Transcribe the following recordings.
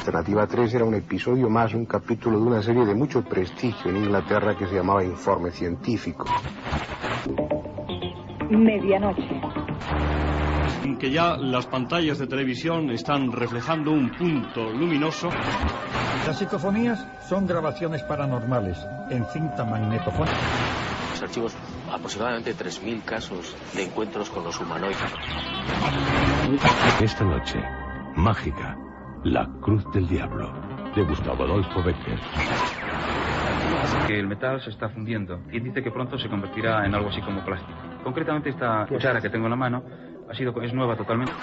Alternativa 3 era un episodio más, un capítulo de una serie de mucho prestigio en Inglaterra que se llamaba Informe Científico. Medianoche. Que ya las pantallas de televisión están reflejando un punto luminoso. Las psicofonías son grabaciones paranormales en cinta magnetofónica. Los archivos aproximadamente 3.000 casos de encuentros con los humanoides. Esta noche, mágica, La Cruz del Diablo, de Gustavo Adolfo Bécquer. Que el metal se está fundiendo. Quien dice que pronto se convertirá en algo así como plástico. Concretamente esta cuchara que tengo en la mano es nueva totalmente.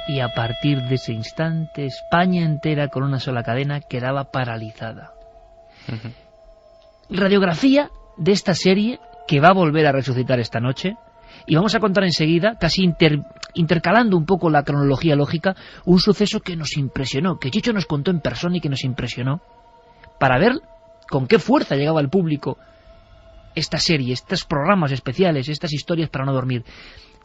Y a partir de ese instante, España entera con una sola cadena quedaba paralizada. Radiografía de esta serie que va a volver a resucitar esta noche, y vamos a contar enseguida, casi intercalando un poco la cronología lógica, un suceso que nos impresionó, que Chicho nos contó en persona y que nos impresionó, para ver con qué fuerza llegaba al público esta serie, estos programas especiales, estas historias para no dormir.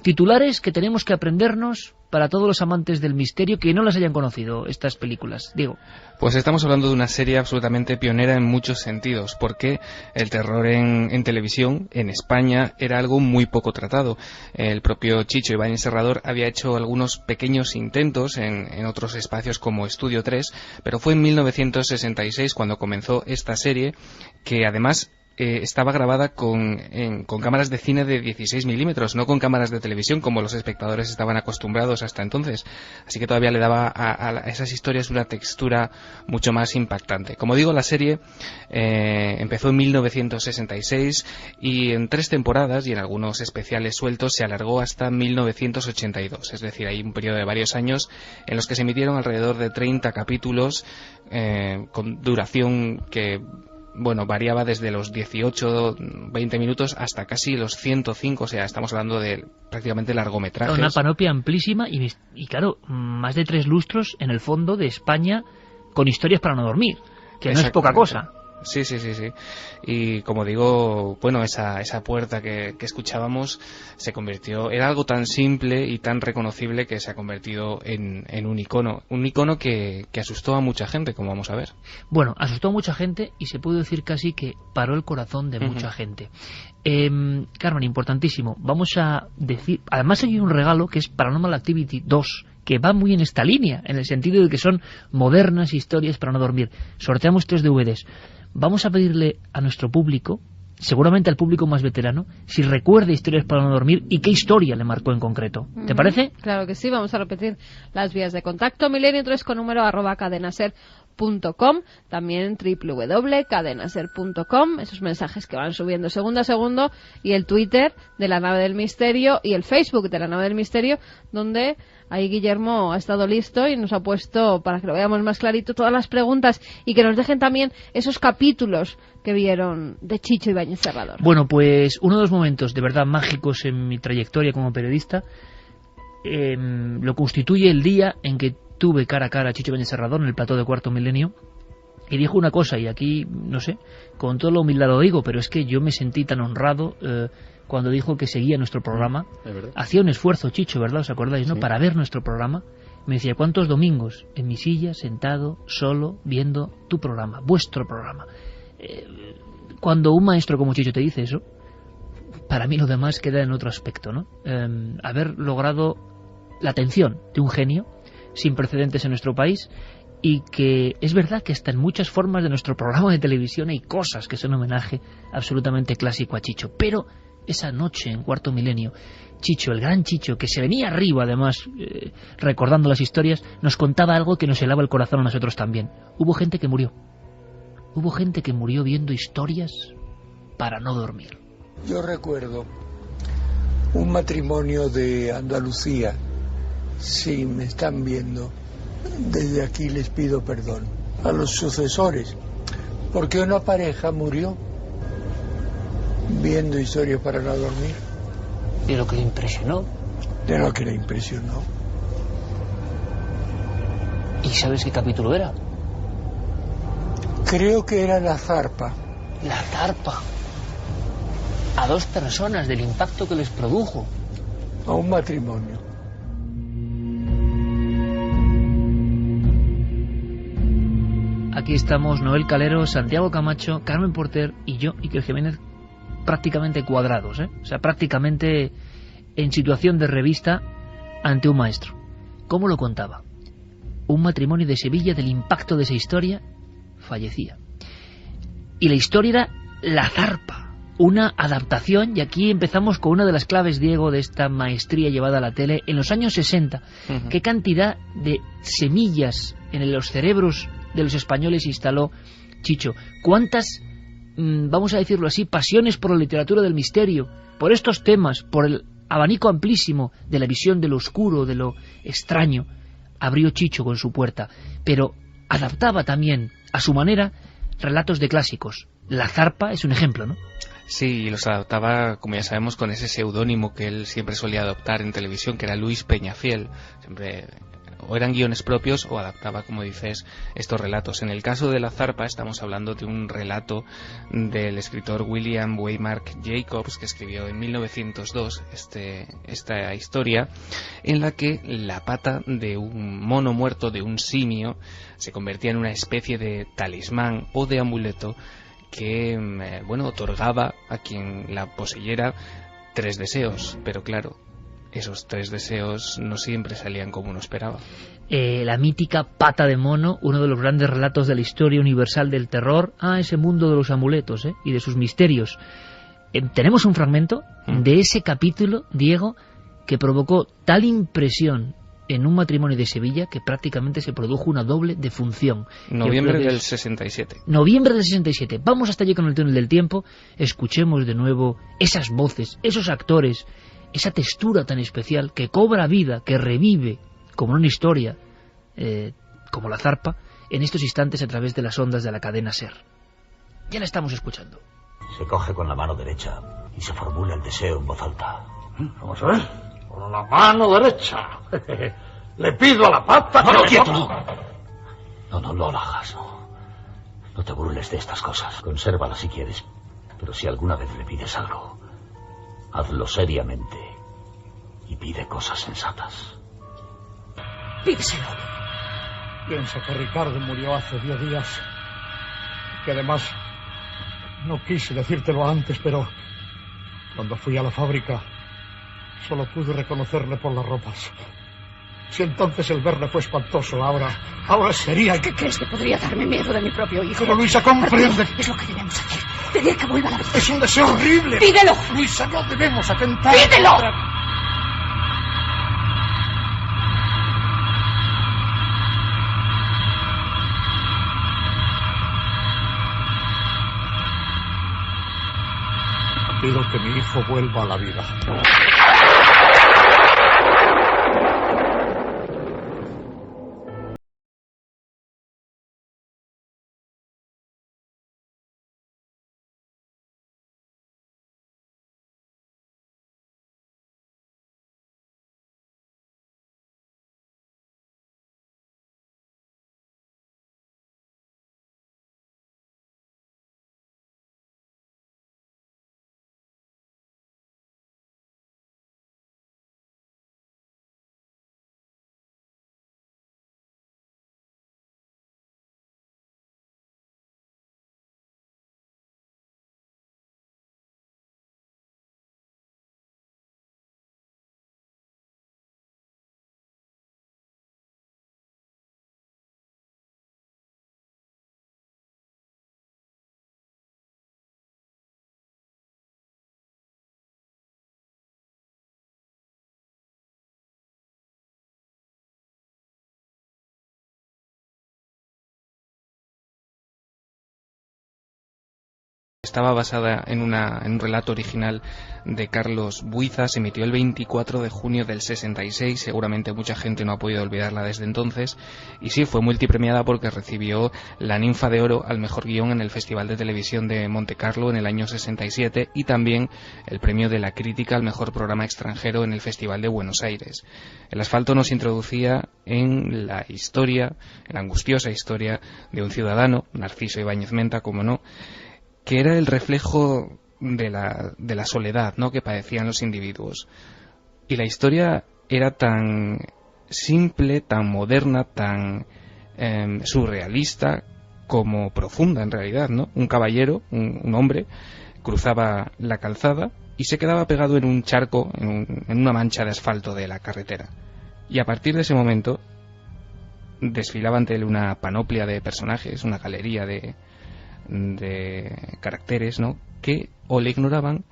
Titulares que tenemos que aprendernos para todos los amantes del misterio que no las hayan conocido, estas películas. Diego. Pues estamos hablando de una serie absolutamente pionera en muchos sentidos, porque el terror en televisión, en España, era algo muy poco tratado. El propio Chicho Ibáñez Serrador había hecho algunos pequeños intentos en otros espacios como Estudio 3, pero fue en 1966 cuando comenzó esta serie, que además estaba grabada con cámaras de cine de 16 milímetros, no con cámaras de televisión como los espectadores estaban acostumbrados hasta entonces, así que todavía le daba a esas historias una textura mucho más impactante. Como digo, la serie empezó en 1966 y en 3 temporadas y en algunos especiales sueltos se alargó hasta 1982, es decir, hay un periodo de varios años en los que se emitieron alrededor de 30 capítulos con duración que variaba desde los 18, 20 minutos hasta casi los 105, o sea, estamos hablando de prácticamente largometrajes. Una panoplia amplísima y claro, más de 3 lustros en el fondo de España con historias para no dormir, que no es poca cosa. Sí. Y como digo, esa puerta que escuchábamos se convirtió, era algo tan simple y tan reconocible que se ha convertido en un icono que asustó a mucha gente, como vamos a ver. Bueno, asustó a mucha gente y se puede decir casi que paró el corazón de mucha gente. Carmen, importantísimo, vamos a decir, además hay un regalo que es Paranormal Activity 2, que va muy en esta línea, en el sentido de que son modernas historias para no dormir. Sorteamos 3 DVDs. Vamos a pedirle a nuestro público seguramente al público más veterano, si recuerda Historias para no dormir y qué historia le marcó en concreto. ¿Te parece? Claro que sí, vamos a repetir las vías de contacto. milenio3@cadenaser.com, también www.cadenaser.com, esos mensajes que van subiendo segundo a segundo, y el Twitter de La Nave del Misterio y el Facebook de La Nave del Misterio, donde ahí Guillermo ha estado listo y nos ha puesto, para que lo veamos más clarito, todas las preguntas, y que nos dejen también esos capítulos que vieron de Chicho Ibáñez Serrador. Bueno, pues uno de los momentos de verdad mágicos en mi trayectoria como periodista lo constituye el día en que tuve cara a cara a Chicho Ibáñez Serrador en el plató de Cuarto Milenio, y dijo una cosa, y aquí, no sé, con toda la humildad lo digo, pero es que yo me sentí tan honrado cuando dijo que seguía nuestro programa. Hacía un esfuerzo, Chicho, ¿verdad? ¿Os acordáis, no? Sí. Para ver nuestro programa. Me decía, ¿cuántos domingos en mi silla, sentado, solo, viendo tu programa, vuestro programa? Cuando un maestro como Chicho te dice eso, para mí lo demás queda en otro aspecto, ¿no? Haber logrado la atención de un genio sin precedentes en nuestro país, y que es verdad que hasta en muchas formas de nuestro programa de televisión hay cosas que son homenaje absolutamente clásico a Chicho, pero esa noche en Cuarto Milenio, Chicho, el gran Chicho, que se venía arriba además recordando las historias, nos contaba algo que nos helaba el corazón a nosotros también. Hubo gente que murió viendo Historias para no dormir. Yo recuerdo un matrimonio de Andalucía. Si me están viendo, desde aquí les pido perdón a los sucesores, porque una pareja murió viendo Historias para no dormir. ¿De lo que le impresionó? De lo que le impresionó. ¿Y sabes qué capítulo era? Creo que era La Zarpa. La Zarpa. A dos personas, del impacto que les produjo. A un matrimonio. Aquí estamos Noel Calero, Santiago Camacho, Carmen Porter y yo, Iker Jiménez, prácticamente cuadrados, o sea, prácticamente en situación de revista ante un maestro. ¿Cómo lo contaba? Un matrimonio de Sevilla, del impacto de esa historia, fallecía. Y la historia era La Zarpa, una adaptación, y aquí empezamos con una de las claves, Diego, de esta maestría llevada a la tele en los años 60. ¿Qué cantidad de semillas en los cerebros de los españoles instaló Chicho? ¿Cuántas, vamos a decirlo así, pasiones por la literatura del misterio, por estos temas, por el abanico amplísimo de la visión de lo oscuro, de lo extraño, abrió Chicho con su puerta? Pero adaptaba también, a su manera, relatos de clásicos. La Zarpa es un ejemplo, ¿no? Sí, y los adaptaba, como ya sabemos, con ese seudónimo que él siempre solía adoptar en televisión, que era Luis Peñafiel. Siempre o eran guiones propios o adaptaba, como dices, estos relatos. En el caso de La Zarpa estamos hablando de un relato del escritor William Waymark Jacobs, que escribió en 1902 esta historia, en la que la pata de un mono muerto, de un simio, se convertía en una especie de talismán o de amuleto que otorgaba a quien la poseyera 3 deseos, pero claro, esos 3 deseos no siempre salían como uno esperaba. La mítica pata de mono, uno de los grandes relatos de la historia universal del terror, ese mundo de los amuletos y de sus misterios. Tenemos un fragmento de ese capítulo, Diego, que provocó tal impresión en un matrimonio de Sevilla que prácticamente se produjo una doble defunción. Noviembre del 67. Noviembre del 67. Vamos hasta allí con el túnel del tiempo. Escuchemos de nuevo esas voces, esos actores, esa textura tan especial que cobra vida, que revive como una historia, como La Zarpa, en estos instantes a través de las ondas de la cadena SER. Ya la estamos escuchando. Se coge con la mano derecha y se formula el deseo en voz alta. Vamos a ver. Con la mano derecha. Le pido a la pata... ¡No, quieto! No lo hagas, no. No te burles de estas cosas. Consérvala si quieres. Pero si alguna vez le pides algo, hazlo seriamente y pide cosas sensatas. Pídeselo. Piensa que Ricardo murió hace 10 días. Que además no quise decírtelo antes, pero cuando fui a la fábrica solo pude reconocerle por las ropas. Si entonces el verle fue espantoso, ahora sería... ¿Qué crees que podría darme miedo de mi propio hijo? Pero Luisa, comprende. Es lo que debemos hacer. Pedir que vuelva a la vida. Es un deseo horrible. ¡Pídelo! Luisa, no debemos atentar. ¡Pídelo! Pido que mi hijo vuelva a la vida. Estaba basada en un relato original de Carlos Buiza, se emitió el 24 de junio del 66, seguramente mucha gente no ha podido olvidarla desde entonces, y sí, fue multipremiada porque recibió la Ninfa de Oro al mejor guión en el Festival de Televisión de Montecarlo en el año 67 y también el premio de la crítica al mejor programa extranjero en el Festival de Buenos Aires. El asfalto nos introducía en la historia, en la angustiosa historia de un ciudadano, Narciso Ibáñez Menta, como no, que era el reflejo de la soledad, ¿no?, que padecían los individuos. Y la historia era tan simple, tan moderna, tan surrealista como profunda en realidad, ¿no? Un caballero, un hombre, cruzaba la calzada y se quedaba pegado en un charco, en una mancha de asfalto de la carretera. Y a partir de ese momento desfilaba ante él una panoplia de personajes, una galería de caracteres, ¿no?, que o le ignoraban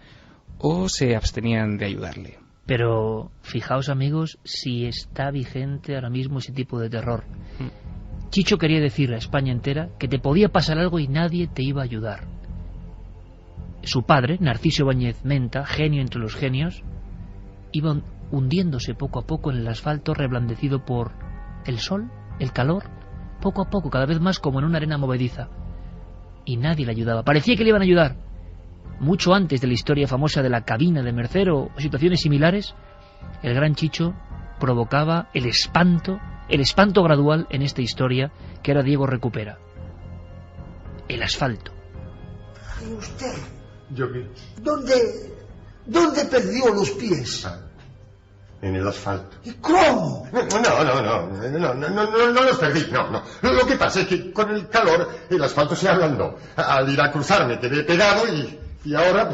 o se abstenían de ayudarle. Pero fijaos, amigos, si está vigente ahora mismo ese tipo de terror. Chicho quería decirle a España entera que te podía pasar algo y nadie te iba a ayudar. Su padre, Narciso Ibáñez Menta, genio entre los genios, iba hundiéndose poco a poco en el asfalto reblandecido por el sol, el calor, poco a poco, cada vez más como en una arena movediza. Y nadie le ayudaba. Parecía que le iban a ayudar. Mucho antes de la historia famosa de la cabina de Mercero o situaciones similares, el gran Chicho provocaba el espanto gradual en esta historia que ahora Diego recupera. El asfalto. ¿Y usted? ¿Yo qué? ¿Dónde perdió los pies? En el asfalto. ¿Y cómo? No los perdí, no. Lo que pasa es que con el calor el asfalto se ablandó. Al ir a cruzar me quedé pegado y ahora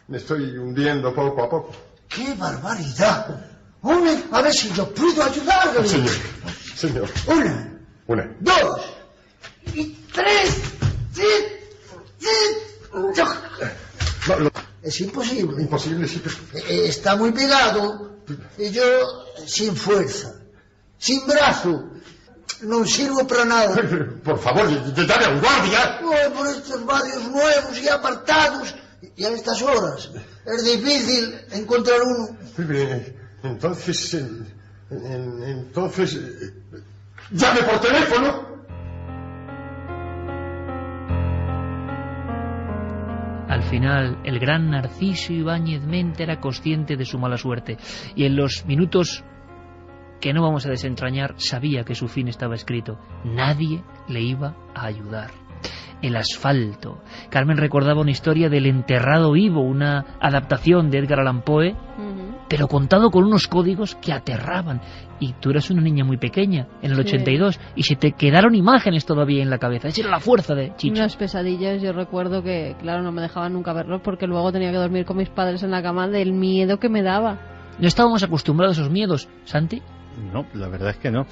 me estoy hundiendo poco a poco. ¡Qué barbaridad! Hombre, a ver si yo puedo ayudarle. Señor. Una. Dos. Y tres. Es imposible. Imposible, sí. Está muy pegado y yo sin fuerza, sin brazo. No sirvo para nada. Por favor, dame a un guardia. Por estos barrios nuevos y apartados y a estas horas es difícil encontrar uno. Entonces, llame por teléfono. Al final, el gran Narciso Ibáñez Menta era consciente de su mala suerte y en los minutos que no vamos a desentrañar sabía que su fin estaba escrito. Nadie le iba a ayudar. El asfalto. Carmen recordaba una historia del enterrado vivo, una adaptación de Edgar Allan Poe, pero contado con unos códigos que aterraban. Y tú eras una niña muy pequeña, en el 82, y se te quedaron imágenes todavía en la cabeza. Esa era la fuerza de Chicho. Unas pesadillas, yo recuerdo que, claro, no me dejaban nunca verlos porque luego tenía que dormir con mis padres en la cama del miedo que me daba. No estábamos acostumbrados a esos miedos, Santi. No, la verdad es que no.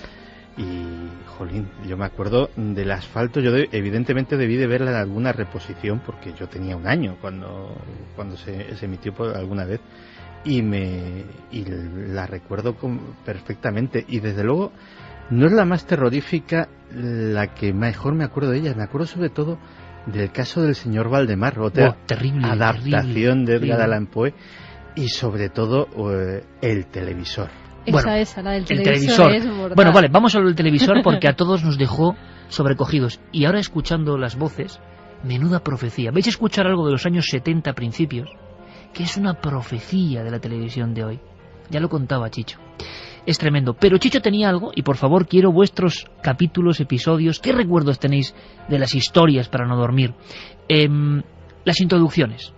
Y, jolín, yo me acuerdo del asfalto. Yo evidentemente debí de verla en alguna reposición, porque yo tenía 1 año cuando se emitió por alguna vez, y la recuerdo perfectamente. Y desde luego no es la más terrorífica la que mejor me acuerdo de ella. Me acuerdo sobre todo del caso del señor Valdemar, otra terrible, adaptación de Edgar terrible. Allan Poe, y sobre todo el televisor. Esa, la del televisor, es mortal. Bueno, vale, vamos a lo del televisor porque a todos nos dejó sobrecogidos. Y ahora, escuchando las voces, menuda profecía. ¿Vais a escuchar algo de los años 70 principios? Que es una profecía de la televisión de hoy. Ya lo contaba Chicho. Es tremendo. Pero Chicho tenía algo, y por favor quiero vuestros capítulos, episodios. ¿Qué recuerdos tenéis de las historias para no dormir? Las introducciones.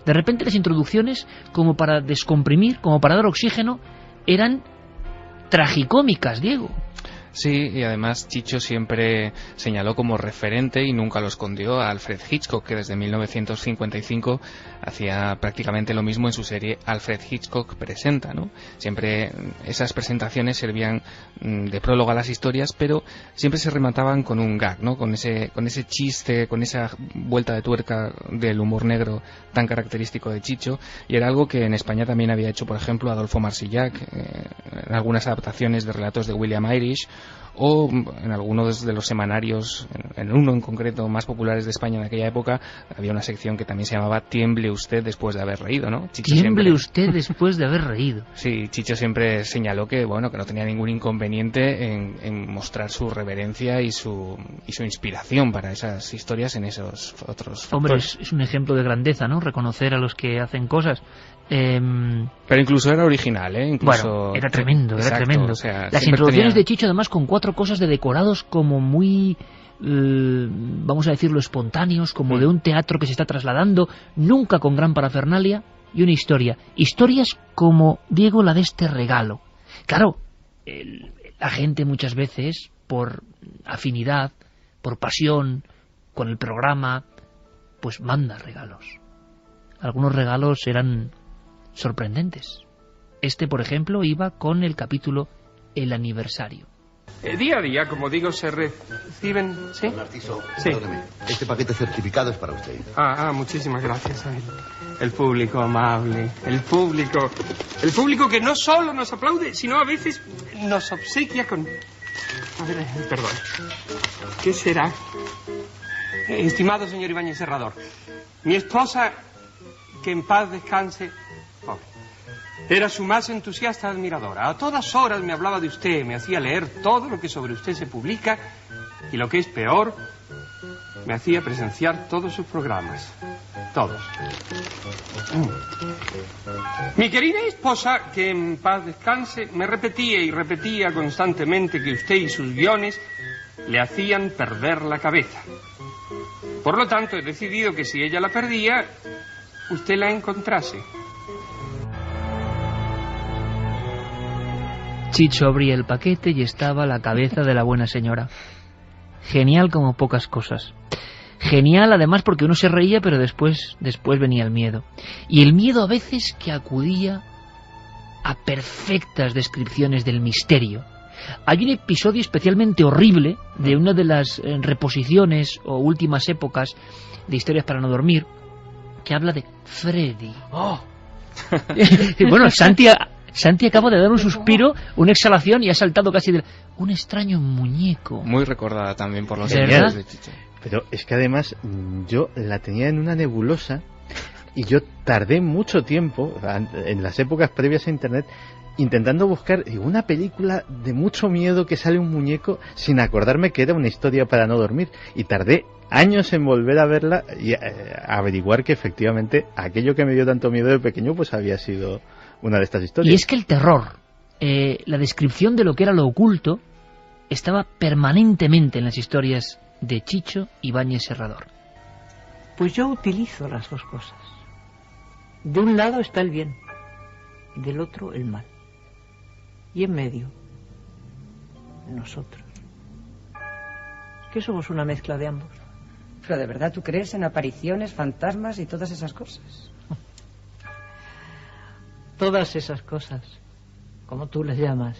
De repente las introducciones, como para descomprimir, como para dar oxígeno, eran tragicómicas, Diego. Sí, y además Chicho siempre señaló como referente, y nunca lo escondió, a Alfred Hitchcock, que desde 1955 hacía prácticamente lo mismo en su serie Alfred Hitchcock Presenta, ¿no? Siempre esas presentaciones servían de prólogo a las historias, pero siempre se remataban con un gag, ¿no? Con ese chiste, con esa vuelta de tuerca del humor negro tan característico de Chicho, y era algo que en España también había hecho, por ejemplo, Adolfo Marsillac, en algunas adaptaciones de relatos de William Irish, o en algunos de los semanarios, en uno en concreto más populares de España en aquella época, había una sección que también se llamaba Tiemble usted después de haber reído, ¿no? Tiemble usted después de haber reído. Sí, Chicho siempre señaló que bueno, que no tenía ningún inconveniente en mostrar su reverencia y su inspiración para esas historias en esos otros factores. Hombre, es un ejemplo de grandeza, ¿no? Reconocer a los que hacen cosas. Pero incluso era original, ¿eh? Incluso... Bueno, era tremendo, Exacto, era tremendo. O sea, las introducciones de Chicho, además, con 4 cosas de decorados como muy, vamos a decirlo, espontáneos, como de un teatro que se está trasladando, nunca con gran parafernalia, y una historia. Historias como, Diego, la de este regalo. Claro, la gente muchas veces, por afinidad, por pasión, con el programa, pues manda regalos. Algunos regalos eran sorprendentes. Este, por ejemplo, iba con el capítulo El aniversario. Día a día, como digo, se reciben... ¿Sí? Don Narciso, sí. perdóneme. Este paquete certificado es para usted. Muchísimas gracias. El público amable, el público que no solo nos aplaude, sino a veces nos obsequia con... A ver, perdón. ¿Qué será? Estimado señor Ibáñez Serrador, mi esposa, que en paz descanse, era su más entusiasta admiradora. A todas horas me hablaba de usted, me hacía leer todo lo que sobre usted se publica, y lo que es peor, me hacía presenciar todos sus programas. Todos. Mi querida esposa, que en paz descanse, me repetía y repetía constantemente que usted y sus guiones le hacían perder la cabeza. Por lo tanto, he decidido que si ella la perdía, usted la encontrase. Chicho abría el paquete y estaba la cabeza de la buena señora. Genial como pocas cosas. Genial además porque uno se reía, pero después venía el miedo. Y el miedo a veces que acudía a perfectas descripciones del misterio. Hay un episodio especialmente horrible de una de las reposiciones o últimas épocas de Historias para no dormir, que habla de Freddy. ¡Oh! Bueno, Santi acaba de dar un suspiro, una exhalación, y ha saltado casi de... Un extraño muñeco. Muy recordada también por los ¿verdad? de Chicho. Pero es que además yo la tenía en una nebulosa, y yo tardé mucho tiempo, en las épocas previas a Internet, intentando buscar una película de mucho miedo que sale un muñeco, sin acordarme que era una historia para no dormir. Y tardé años en volver a verla y averiguar que efectivamente aquello que me dio tanto miedo de pequeño pues había sido una de estas historias. Y es que el terror, la descripción de lo que era lo oculto, estaba permanentemente en las historias de Chicho Ibáñez Serrador. Pues yo utilizo las dos cosas. De un lado está el bien, del otro el mal. Y en medio, nosotros. Que somos una mezcla de ambos. Pero de verdad, ¿tú crees en apariciones, fantasmas y todas esas cosas? Todas esas cosas, como tú les llamas,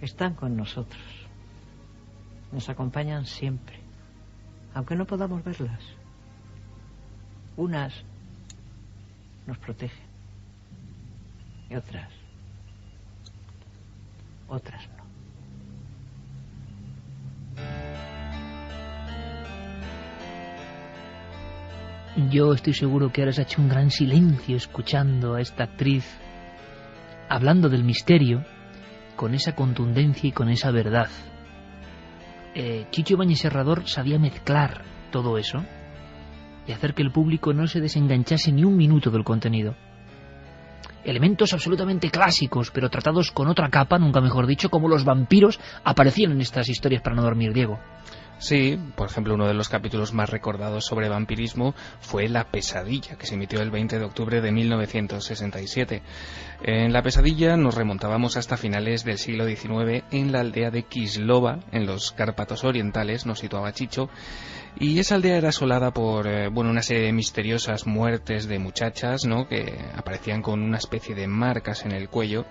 Están con nosotros. Nos acompañan siempre, aunque no podamos verlas. Unas nos protegen y otras no. Yo estoy seguro que ahora se ha hecho un gran silencio escuchando a esta actriz hablando del misterio con esa contundencia y con esa verdad. Chicho Ibáñez Serrador sabía mezclar todo eso y hacer que el público no se desenganchase ni un minuto del contenido. Elementos absolutamente clásicos, pero tratados con otra capa, nunca mejor dicho, como los vampiros aparecían en estas historias para no dormir, Diego. Sí, por ejemplo, uno de los capítulos más recordados sobre vampirismo fue La Pesadilla, que se emitió el 20 de octubre de 1967. En La Pesadilla nos remontábamos hasta finales del siglo XIX en la aldea de Kislova, en los Cárpatos orientales, nos situaba Chicho, y esa aldea era asolada por una serie de misteriosas muertes de muchachas, ¿no?, que aparecían con una especie de marcas en el cuello.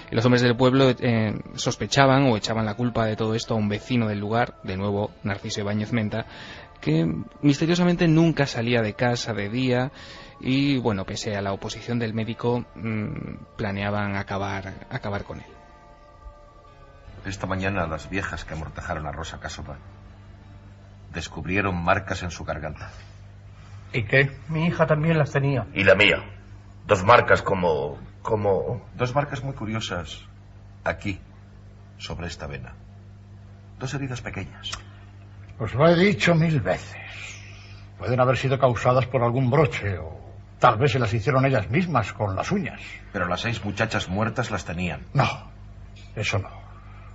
Y los hombres del pueblo sospechaban o echaban la culpa de todo esto a un vecino del lugar, de nuevo Narciso Ibáñez Menta, que misteriosamente nunca salía de casa de día y, bueno, pese a la oposición del médico, planeaban acabar con él. Esta mañana las viejas que amortajaron a Rosa Casova descubrieron marcas en su garganta. ¿Y qué? Mi hija también las tenía. Y la mía. 2 marcas como 2 marcas muy curiosas aquí, sobre esta vena. 2 heridas pequeñas. Os lo he dicho 1000 veces. Pueden haber sido causadas por algún broche o tal vez se las hicieron ellas mismas con las uñas. Pero las 6 muchachas muertas las tenían. No, eso no.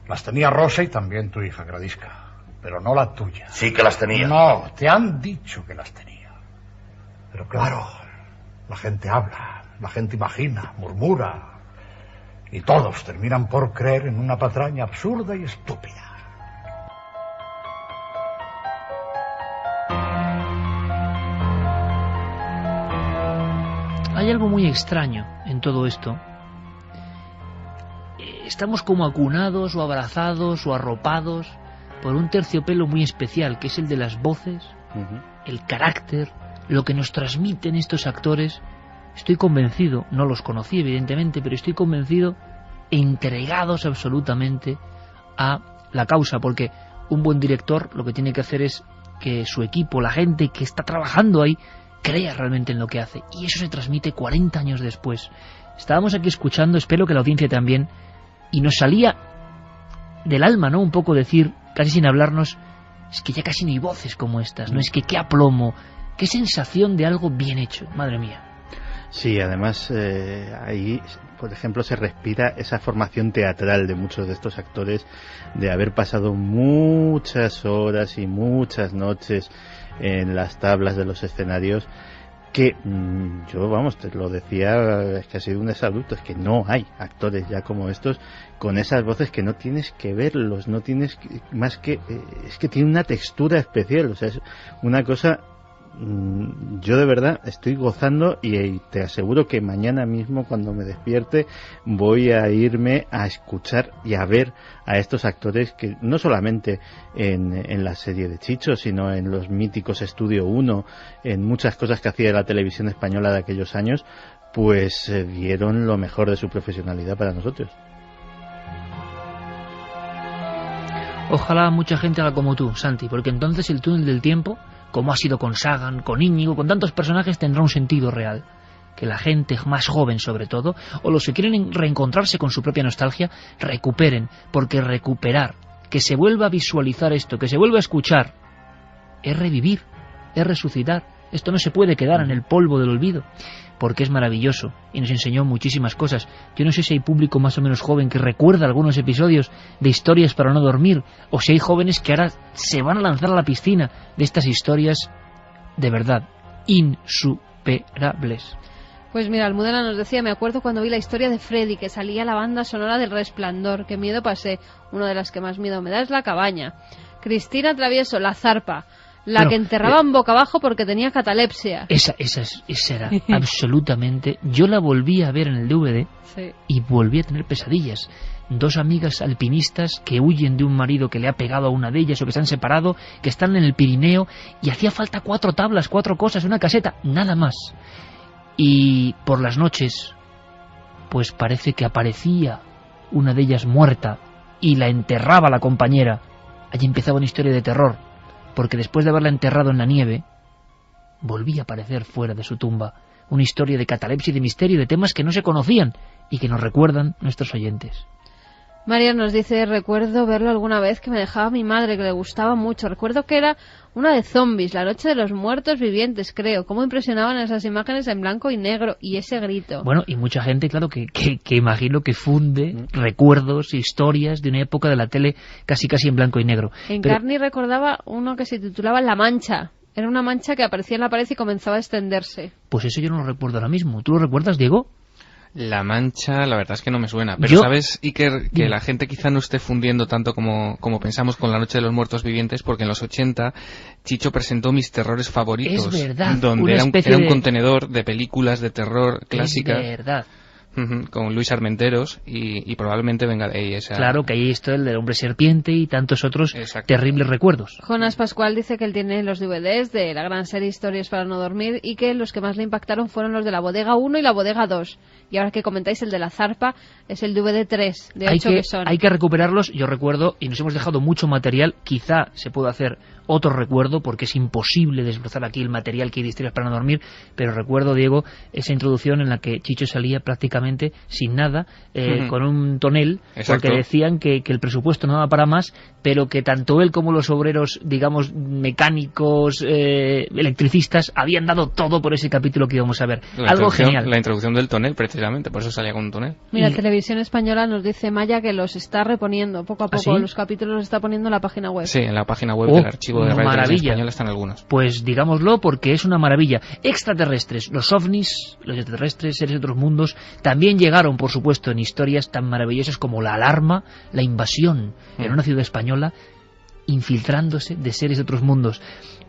Las tenía Rosa y también tu hija, Gradisca. Pero no la tuya. Sí que las tenía. No, te han dicho que las tenía. Pero claro, la gente habla, la gente imagina, murmura. Y todos terminan por creer en una patraña absurda y estúpida. Hay algo muy extraño en todo esto. Estamos como acunados o abrazados o arropados por un terciopelo muy especial, que es el de las voces, el carácter, lo que nos transmiten estos actores. Estoy convencido, no los conocí evidentemente, pero estoy convencido, entregados absolutamente a la causa, porque un buen director lo que tiene que hacer es que su equipo, la gente que está trabajando ahí, crea realmente en lo que hace, y eso se transmite 40 años después. Estábamos aquí escuchando, espero que la audiencia también, y nos salía del alma, ¿no?, un poco decir, casi sin hablarnos, es que ya casi no hay voces como estas, ¿no? Es que qué aplomo, qué sensación de algo bien hecho, madre mía. Sí, además ahí, por ejemplo, se respira esa formación teatral de muchos de estos actores, de haber pasado muchas horas y muchas noches en las tablas de los escenarios, que yo, vamos, te lo decía, es que ha sido un exabrupto, es que no hay actores ya como estos, con esas voces que no tienes que verlos, no tienes más que... es que tiene una textura especial, o sea, es una cosa... yo de verdad estoy gozando y te aseguro que mañana mismo cuando me despierte voy a irme a escuchar y a ver a estos actores que no solamente en la serie de Chicho, sino en los míticos Estudio 1, en muchas cosas que hacía la televisión española de aquellos años, pues dieron lo mejor de su profesionalidad para nosotros. Ojalá mucha gente haga como tú, Santi, porque entonces el túnel del tiempo, como ha sido con Sagan, con Íñigo, con tantos personajes, tendrá un sentido real. Que la gente más joven, sobre todo, o los que quieren reencontrarse con su propia nostalgia, recuperen, porque recuperar, que se vuelva a visualizar esto, que se vuelva a escuchar, es revivir, es resucitar. Esto no se puede quedar en el polvo del olvido, porque es maravilloso y nos enseñó muchísimas cosas. Yo no sé si hay público más o menos joven que recuerda algunos episodios de Historias para no dormir, o si hay jóvenes que ahora se van a lanzar a la piscina de estas historias de verdad insuperables. Pues mira, Almudena nos decía, me acuerdo cuando vi la historia de Freddy, que salía la banda sonora del Resplandor, qué miedo pasé. Una de las que más miedo me da es La cabaña. Cristina Travieso, La zarpa. La que enterraban boca abajo porque tenía catalepsia. Esa era absolutamente... Yo la volví a ver en el DVD y volví a tener pesadillas. 2 amigas alpinistas que huyen de un marido que le ha pegado a una de ellas o que se han separado, que están en el Pirineo, y hacía falta 4 tablas, 4 cosas, una caseta, nada más. Y por las noches, pues parece que aparecía una de ellas muerta y la enterraba la compañera. Allí empezaba una historia de terror, porque después de haberla enterrado en la nieve, volvía a aparecer fuera de su tumba. Una historia de catalepsia y de misterio, de temas que no se conocían y que nos recuerdan nuestros oyentes. María nos dice: recuerdo verlo alguna vez que me dejaba mi madre, que le gustaba mucho. Recuerdo que era una de zombies, la noche de los muertos vivientes, creo. Cómo impresionaban esas imágenes en blanco y negro y ese grito. Bueno, y mucha gente, claro, que imagino que funde recuerdos, historias de una época de la tele casi en blanco y negro. En Pero Carni recordaba uno que se titulaba La Mancha. Era una mancha que aparecía en la pared y comenzaba a extenderse. pues eso yo no lo recuerdo ahora mismo. ¿Tú lo recuerdas, Diego? La Mancha, la verdad es que no me suena. Pero sabes, Iker, que la gente quizá no esté fundiendo tanto como pensamos con La Noche de los Muertos Vivientes, porque en los 80 Chicho presentó Mis Terrores Favoritos. Es verdad. Donde era un contenedor de películas de terror clásicas. Es verdad. Con Luis Armenteros y probablemente venga de ahí esa... Claro, que ahí está el del Hombre Serpiente y tantos otros terribles recuerdos. Jonas Pascual dice que él tiene los DVDs de la gran serie Historias para no dormir y que los que más le impactaron fueron los de la Bodega 1 y la Bodega 2. Y ahora que comentáis el de la Zarpa, es el DVD 3, de 8 que son. Hay que recuperarlos, yo recuerdo, y nos hemos dejado mucho material, quizá se pueda hacer otro recuerdo, porque es imposible desbrozar aquí el material que hay de Historias para no dormir, pero recuerdo, Diego, esa introducción en la que Chicho salía prácticamente sin nada, con un tonel, porque decían que el presupuesto no daba para más, pero que tanto él como los obreros, digamos, mecánicos, electricistas, habían dado todo por ese capítulo que íbamos a ver. Algo genial. La introducción del tonel, precisamente, por eso salía con un tonel. Mira, Televisión Española nos dice Maya que los está reponiendo poco a poco. ¿Sí? Los capítulos los está poniendo en la página web. Sí, en la página web del archivo de Radio Televisión Española están algunos. Pues digámoslo, porque es una maravilla. Extraterrestres, los ovnis, los extraterrestres, seres de otros mundos, también llegaron, por supuesto, en historias tan maravillosas como La Alarma, la invasión en una ciudad española, infiltrándose de seres de otros mundos.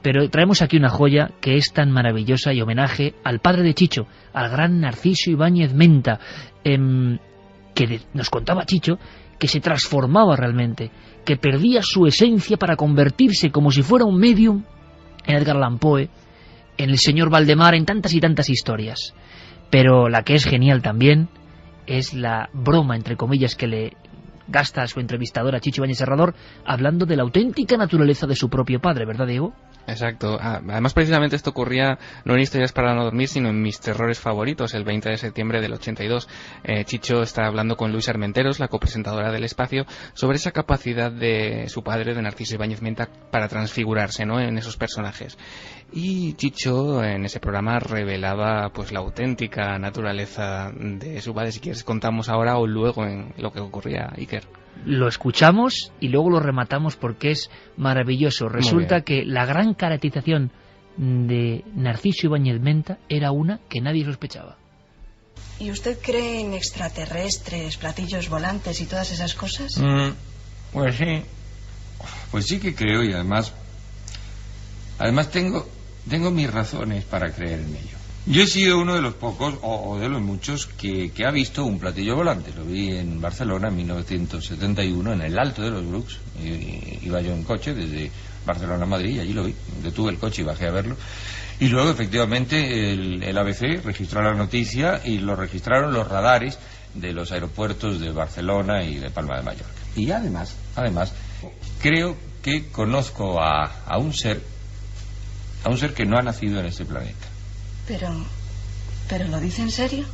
Pero traemos aquí una joya que es tan maravillosa y homenaje al padre de Chicho, al gran Narciso Ibáñez Menta, que nos contaba Chicho que se transformaba realmente, que perdía su esencia para convertirse como si fuera un medium en Edgar Allan Poe, en el señor Valdemar, en tantas y tantas historias. Pero la que es genial también es la broma, entre comillas, que le gasta a su entrevistadora Chicho Ibáñez Serrador, hablando de la auténtica naturaleza de su propio padre, ¿verdad, Diego? Exacto. Además, precisamente esto ocurría no en Historias para no dormir, sino en Mis Terrores Favoritos, el 20 de septiembre del 82. Chicho está hablando con Luis Armenteros, la copresentadora del Espacio, sobre esa capacidad de su padre, de Narciso Ibáñez Menta, para transfigurarse, ¿no?, en esos personajes. Y Chicho en ese programa revelaba pues la auténtica naturaleza de su padre. Si quieres contamos ahora o luego en lo que ocurría, Iker. Lo escuchamos y luego lo rematamos porque es maravilloso. Resulta que la gran caracterización de Narciso Ibáñez Menta era una que nadie sospechaba. ¿Y usted cree en extraterrestres, platillos volantes y todas esas cosas? Pues sí. Pues sí que creo y además tengo mis razones para creer en ello. Yo he sido uno de los pocos, o de los muchos, que ha visto un platillo volante. Lo vi en Barcelona en 1971, en el Alto de los Brucs. Iba yo en coche desde Barcelona a Madrid y allí lo vi. Detuve el coche y bajé a verlo. Y luego, efectivamente, el ABC registró la noticia y lo registraron los radares de los aeropuertos de Barcelona y de Palma de Mallorca. Y además, creo que conozco a un ser que no ha nacido en este planeta. ¿Pero lo dice en serio?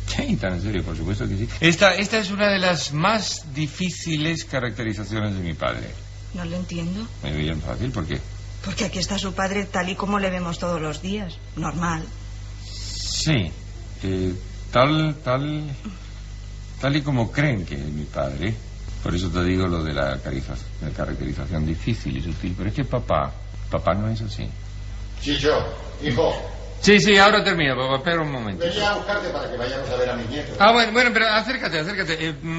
Sí, tan en serio, por supuesto que sí. Esta es una de las más difíciles caracterizaciones de mi padre. No lo entiendo. Muy bien fácil, ¿por qué? Porque aquí está su padre tal y como le vemos todos los días. Normal. Sí. Tal y como creen que es mi padre. Por eso te digo lo de la caracterización difícil y sutil. Pero es que papá no es así. Chicho, hijo. Sí, ahora termino, papá, espera un momento. Venía a buscarte para que vayamos a ver a mis nietos. Bueno, pero acércate.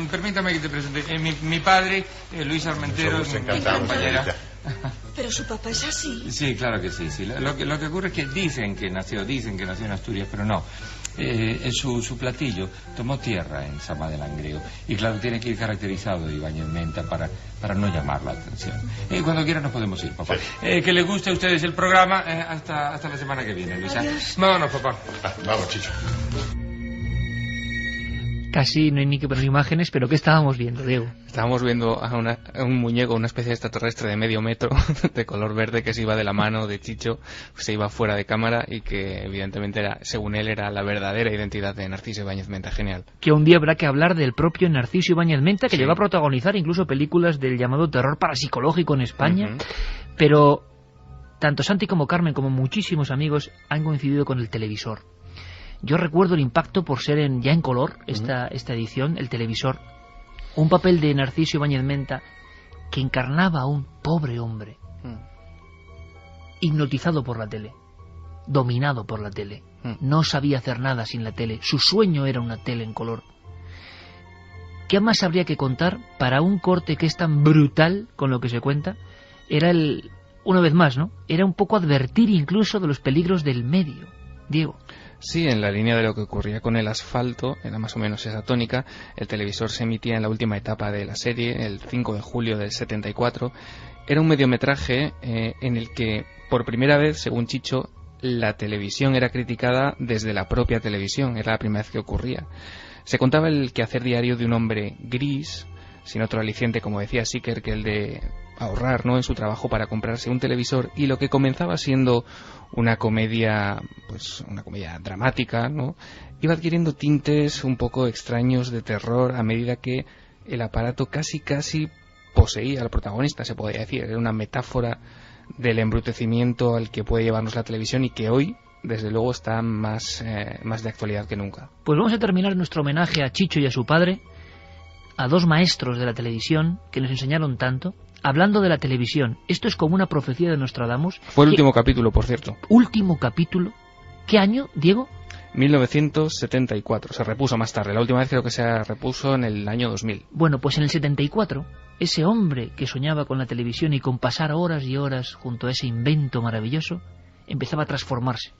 Permítame que te presente. Mi padre, Luis Armenteros, mi compañera. Pero su papá es así. Sí, claro que sí. Lo que ocurre es que dicen que nació en Asturias, pero no. Su platillo tomó tierra en Sama de Langreo. Y claro, tiene que ir caracterizado de Ibáñez Menta para no llamar la atención. Cuando quiera nos podemos ir, papá. Que les guste a ustedes el programa. Hasta la semana que viene, Luisa. Adiós. Vámonos, papá. Vamos, Chicho. Casi no hay ni que poner imágenes, pero ¿qué estábamos viendo, Diego? Estábamos viendo a un muñeco, una especie de extraterrestre de medio metro, de color verde, que se iba de la mano de Chicho, se iba fuera de cámara y que evidentemente era, según él, era la verdadera identidad de Narciso Ibáñez Menta. Genial. Que un día habrá que hablar del propio Narciso Ibáñez Menta, que Sí. llegó a protagonizar incluso películas del llamado terror parapsicológico en España. Pero tanto Santi como Carmen, como muchísimos amigos, han coincidido con el televisor. Yo recuerdo el impacto por ser ya en color esta edición, el televisor. Un papel de Narciso Ibáñez Menta que encarnaba a un pobre hombre hipnotizado por la tele, dominado por la tele. No sabía hacer nada sin la tele. Su sueño era una tele en color. ¿Qué más habría que contar para un corte que es tan brutal con lo que se cuenta? Era una vez más, ¿no? Era un poco advertir incluso de los peligros del medio. Diego. Sí, en la línea de lo que ocurría con el asfalto, era más o menos esa tónica. El televisor se emitía en la última etapa de la serie, el 5 de julio del 74. Era un mediometraje en el que, por primera vez, según Chicho, la televisión era criticada desde la propia televisión. Era la primera vez que ocurría. Se contaba el quehacer diario de un hombre gris, sin otro aliciente, como decía Sicker, que el de ahorrar, ¿no?, en su trabajo para comprarse un televisor, y lo que comenzaba siendo una comedia, pues una comedia dramática, ¿no?, iba adquiriendo tintes un poco extraños de terror a medida que el aparato casi poseía al protagonista, se podría decir. Era una metáfora del embrutecimiento al que puede llevarnos la televisión y que hoy, desde luego, está más de actualidad que nunca. Pues vamos a terminar nuestro homenaje a Chicho y a su padre, a dos maestros de la televisión que nos enseñaron tanto, hablando de la televisión. Esto es como una profecía de Nostradamus. Fue el último capítulo, por cierto. Último capítulo. ¿Qué año, Diego? 1974. Se repuso más tarde. La última vez creo que se repuso en el año 2000. Bueno, pues en el 74, ese hombre que soñaba con la televisión y con pasar horas y horas junto a ese invento maravilloso, empezaba a transformarse.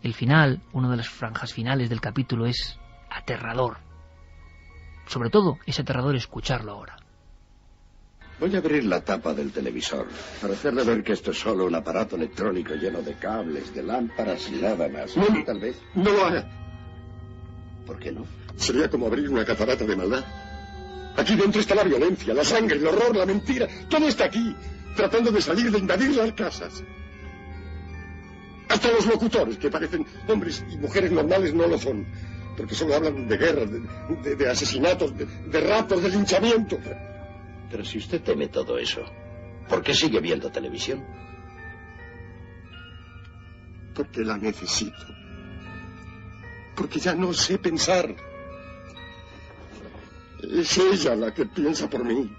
El final, una de las franjas finales del capítulo, es aterrador. Sobre todo, es aterrador escucharlo ahora. Voy a abrir la tapa del televisor para hacerle ver que esto es solo un aparato electrónico lleno de cables, de lámparas y nada más. No, Tal vez. No lo haga. ¿Por qué no? Sería como abrir una catarata de maldad. Aquí dentro está la violencia, la sangre, el horror, la mentira. Todo está aquí, tratando de salir, de invadir las casas. Hasta los locutores, que parecen hombres y mujeres normales, no lo son. Porque solo hablan de guerras, de asesinatos, de raptos, de linchamiento. Pero si usted teme todo eso, ¿por qué sigue viendo televisión? Porque la necesito. Porque ya no sé pensar. Es ella la que piensa por mí.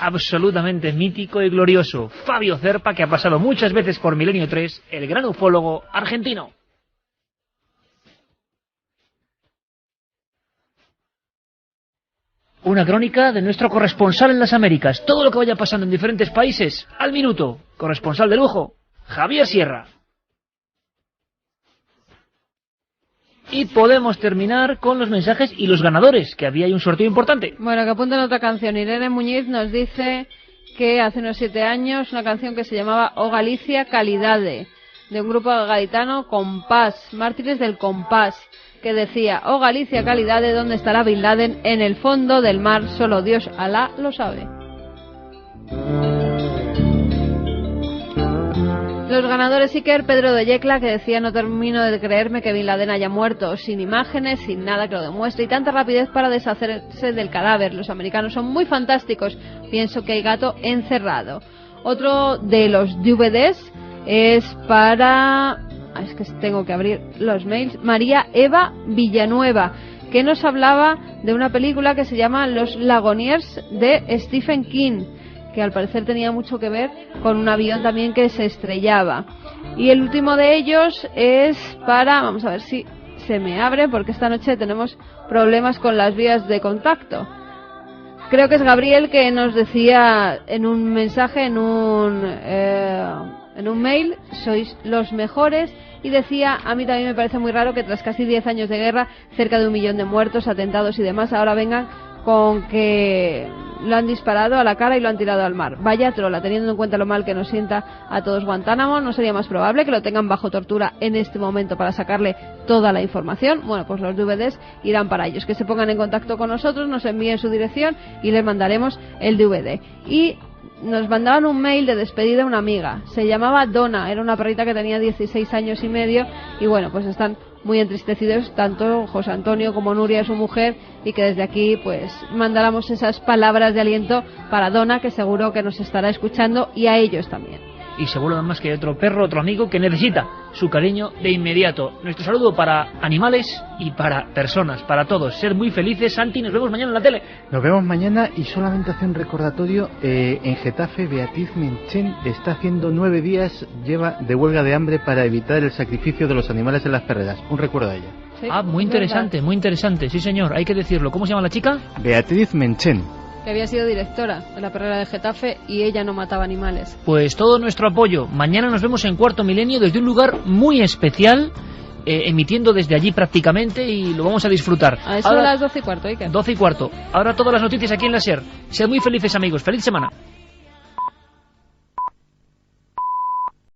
absolutamente mítico y glorioso, Fabio Zerpa, que ha pasado muchas veces por Milenio 3, el gran ufólogo argentino. Una crónica de nuestro corresponsal en las Américas. Todo lo que vaya pasando en diferentes países, al minuto. Corresponsal de lujo, Javier Sierra. Y podemos terminar con los mensajes y los ganadores, que había ahí un sorteo importante. Bueno, que apunten otra canción. Irene Muñiz nos dice que hace unos 7 años una canción que se llamaba O Galicia Calidade, de un grupo gaditano, Compás, Mártires del Compás, que decía: Oh Galicia Calidade, ¿dónde estará Bin Laden? En el fondo del mar, solo Dios, Alá, lo sabe. Los ganadores Iker, Pedro de Yecla, que decía: no termino de creerme que Bin Laden haya muerto, sin imágenes, sin nada que lo demuestre, y tanta rapidez para deshacerse del cadáver. Los americanos son muy fantásticos, pienso que hay gato encerrado. Otro de los DVDs es para... es que tengo que abrir los mails. María Eva Villanueva, que nos hablaba de una película que se llama Los Lagoniers de Stephen King, que al parecer tenía mucho que ver con un avión también que se estrellaba. Y el último de ellos es para... vamos a ver si se me abre, porque esta noche tenemos problemas con las vías de contacto. Creo que es Gabriel, que nos decía en un mensaje, en un mail: sois los mejores. Y decía: a mí también me parece muy raro que tras casi 10 años de guerra, cerca de 1 millón de muertos, atentados y demás, ahora vengan con que lo han disparado a la cara y lo han tirado al mar. Vaya trola, teniendo en cuenta lo mal que nos sienta a todos Guantánamo, ¿no sería más probable que lo tengan bajo tortura en este momento para sacarle toda la información? Bueno, pues los DVDs irán para ellos. Que se pongan en contacto con nosotros, nos envíen su dirección y les mandaremos el DVD. Y nos mandaban un mail de despedida a una amiga. Se llamaba Donna, era una perrita que tenía 16 años y medio, y bueno, pues están muy entristecidos tanto José Antonio como Nuria, su mujer, y que desde aquí pues mandáramos esas palabras de aliento para Donna, que seguro que nos estará escuchando, y a ellos también. Y seguro además que hay otro perro, otro amigo que necesita su cariño de inmediato. Nuestro saludo para animales y para personas, para todos. Ser muy felices. Santi, nos vemos mañana en la tele. Nos vemos mañana, y solamente hace un recordatorio. En Getafe, Beatriz Menchen está haciendo 9 días, lleva de huelga de hambre para evitar el sacrificio de los animales en las perreras. Un recuerdo a ella. Sí, muy interesante, muy interesante. Sí, señor, hay que decirlo. ¿Cómo se llama la chica? Beatriz Menchen, que había sido directora de la perrera de Getafe, y ella no mataba animales. Pues todo nuestro apoyo. Mañana nos vemos en Cuarto Milenio desde un lugar muy especial, emitiendo desde allí prácticamente, y lo vamos a disfrutar. A eso de las 12:15, Iker. 12:15. Ahora todas las noticias aquí en la SER. Sean muy felices, amigos. ¡Feliz semana!